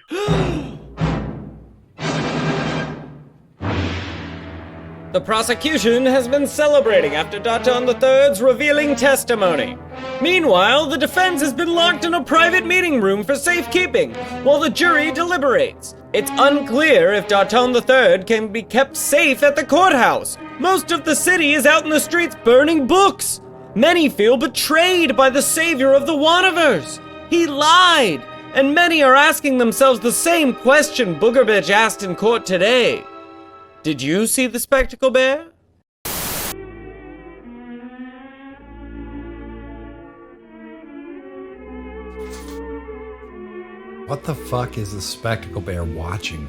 The prosecution has been celebrating after Dartone III's revealing testimony. Meanwhile, the defense has been locked in a private meeting room for safekeeping while the jury deliberates. It's unclear if Dartone III can be kept safe at the courthouse. Most of the city is out in the streets burning books. Many feel betrayed by the savior of the Wanaverse. He lied, and many are asking themselves the same question Booger Bitch asked in court today. Did you see the spectacle bear? What the fuck is the spectacle bear watching?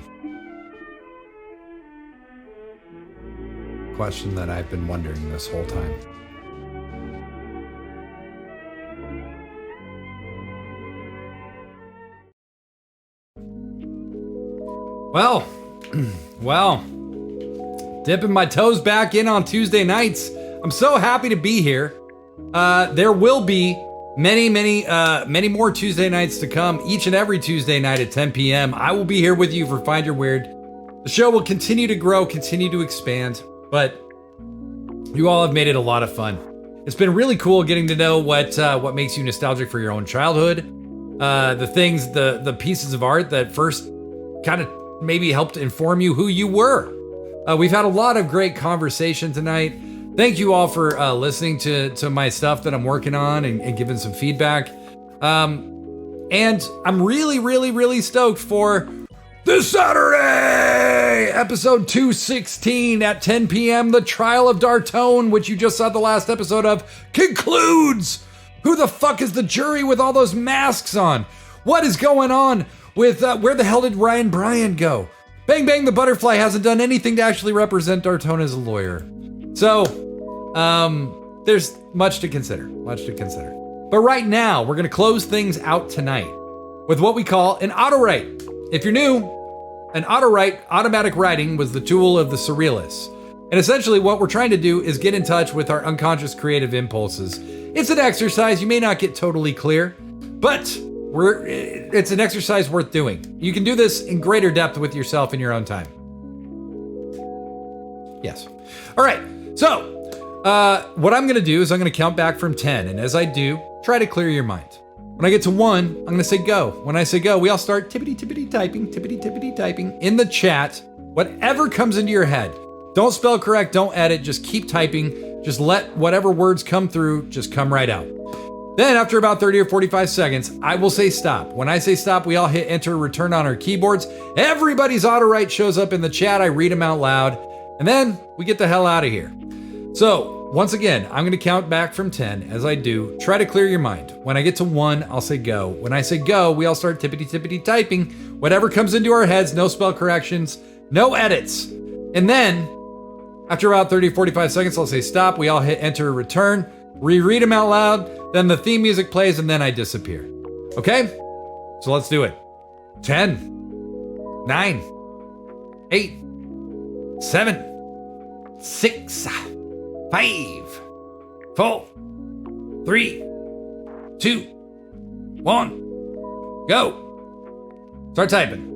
Question that I've been wondering this whole time. Well, dipping my toes back in on Tuesday nights. I'm so happy to be here. There will be many more Tuesday nights to come. Each and every Tuesday night at 10 p.m. I will be here with you for Find Your Weird. The show will continue to grow, continue to expand, but you all have made it a lot of fun. It's been really cool getting to know what makes you nostalgic for your own childhood. The things, the pieces of art that first kind of maybe helped inform you who you were. We've had a lot of great conversation tonight. Thank you all for listening to my stuff that I'm working on and giving some feedback. And I'm really, really, really stoked for this Saturday, episode 216 at 10 p.m. The Trial of Dartone, which you just saw the last episode of, concludes. Who the fuck is the jury with all those masks on? What is going on with where the hell did Ryan Bryan go? Bang Bang the Butterfly hasn't done anything to actually represent Dartone as a lawyer. So, there's much to consider, But right now, we're gonna close things out tonight with what we call an auto-write. If you're new, an auto-write, automatic writing, was the tool of the Surrealists. And essentially what we're trying to do is get in touch with our unconscious creative impulses. It's an exercise, you may not get totally clear, but it's an exercise worth doing. You can do this in greater depth with yourself in your own time. Yes. All right, so what I'm gonna do is I'm gonna count back from 10, and as I do, try to clear your mind. When I get to 1, I'm gonna say go. When I say go, we all start tippity typing in the chat, whatever comes into your head. Don't spell correct, don't edit, just keep typing. Just let whatever words come through, just come right out. Then after about 30 or 45 seconds, I will say stop. When I say stop, we all hit enter, return on our keyboards. Everybody's auto-write shows up in the chat, I read them out loud, and then we get the hell out of here. So, once again, I'm gonna count back from 10. As I do, try to clear your mind. When I get to 1, I'll say go. When I say go, we all start tippity typing. Whatever comes into our heads, no spell corrections, no edits. And then, after about 30, 45 seconds, I'll say stop. We all hit enter, return, reread them out loud. Then the theme music plays and then I disappear. Okay? So let's do it. 10, 9, 8, 7, 6, 5, 4, 3, 2, 1, go. Start typing.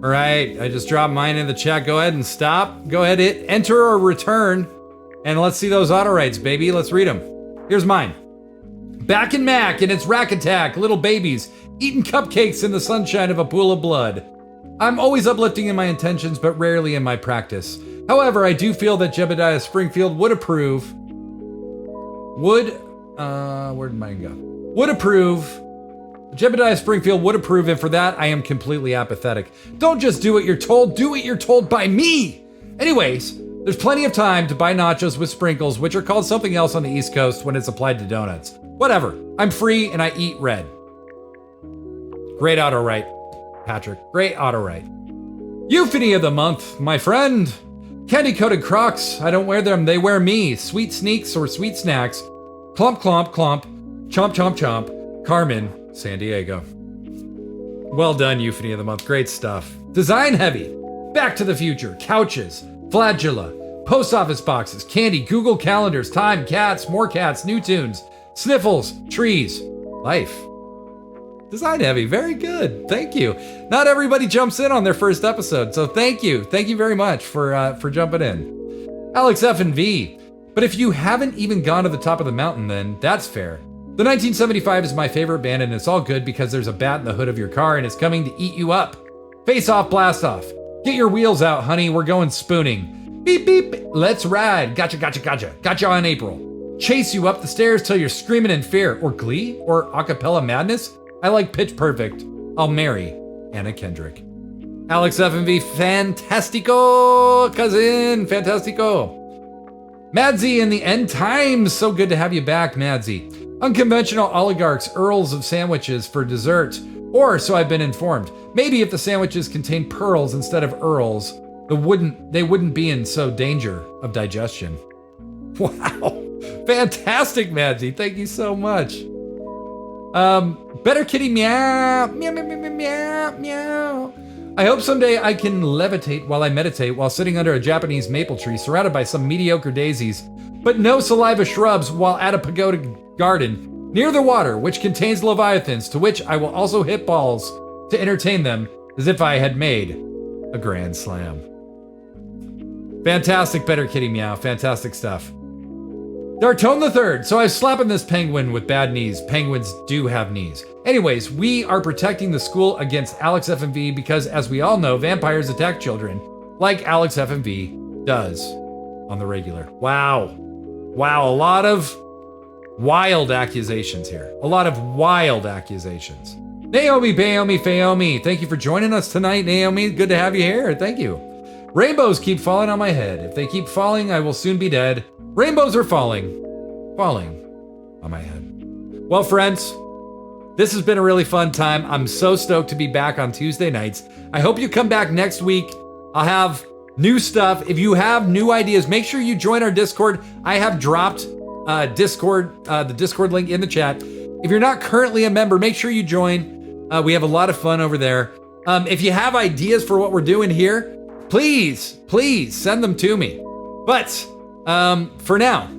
All right, I just dropped mine in the chat. Go ahead and stop. Go ahead, hit enter or return, and let's see those auto writes, baby. Let's read them. Here's mine. Back in Mac and its Rack Attack, little babies, eating cupcakes in the sunshine of a pool of blood. I'm always uplifting in my intentions, but rarely in my practice. However, I do feel that Jebediah Springfield would approve. Where'd mine go? Would approve. Jebediah Springfield would approve, and for that, I am completely apathetic. Don't just do what you're told, do what you're told by me! Anyways, there's plenty of time to buy nachos with sprinkles, which are called something else on the East Coast when it's applied to donuts. Whatever, I'm free and I eat red. Great auto-write, Patrick, great auto-write. Euphony of the month, my friend. Candy-coated Crocs, I don't wear them, they wear me. Sweet sneaks or sweet snacks. Clomp, clomp, clomp. Chomp, chomp, chomp. Carmen, San Diego. Well done, Euphony of the Month. Great stuff. Design heavy. Back to the Future. Couches. Flagella. Post office boxes. Candy. Google calendars. Time. Cats. More cats. New tunes. Sniffles. Trees. Life. Design heavy. Very good. Thank you. Not everybody jumps in on their first episode, so thank you. Thank you very much for jumping in. Alex F and V. But if you haven't even gone to the top of the mountain, then that's fair. The 1975 is my favorite band, and it's all good because there's a bat in the hood of your car and it's coming to eat you up. Face off, blast off. Get your wheels out, honey. We're going spooning. Beep, beep. Let's ride. Gotcha, gotcha, gotcha. Gotcha on April. Chase you up the stairs till you're screaming in fear. Or Glee? Or Acapella Madness? I like Pitch Perfect. I'll marry Anna Kendrick. Alex F&V, fantastico, cousin, fantastico. Madsy in the End Times. So good to have you back, Madsy. Unconventional oligarchs, earls of sandwiches for dessert. Or, so I've been informed, maybe if the sandwiches contain pearls instead of earls, they wouldn't be in so danger of digestion. Wow. Fantastic, Madsy. Thank you so much. Better Kitty meow. Meow, meow, meow, meow, meow. I hope someday I can levitate while I meditate while sitting under a Japanese maple tree surrounded by some mediocre daisies, but no saliva shrubs while at a pagoda garden near the water, which contains leviathans, to which I will also hit balls to entertain them as if I had made a grand slam. Fantastic, Better Kitty Meow. Fantastic stuff. Dartone the Third. So I was slapping this penguin with bad knees. Penguins do have knees. Anyways, we are protecting the school against Alex F&V because, as we all know, vampires attack children, like Alex F&V does on the regular. Wow. Wow, a lot of wild accusations here. A lot of wild accusations. Naomi, Baomi, Faomi, thank you for joining us tonight, Naomi. Good to have you here. Thank you. Rainbows keep falling on my head. If they keep falling, I will soon be dead. Rainbows are falling on my head. Well, friends, this has been a really fun time. I'm so stoked to be back on Tuesday nights. I hope you come back next week. I'll have new stuff. If you have new ideas, make sure you join our Discord. I have dropped the Discord link in the chat. If you're not currently a member, make sure you join. We have a lot of fun over there. If you have ideas for what we're doing here, please send them to me. But for now,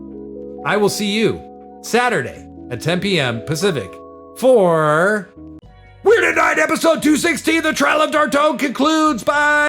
I will see you Saturday at 10 p.m. Pacific for Weird at Night episode 216. The Trial of Dartone concludes. Bye.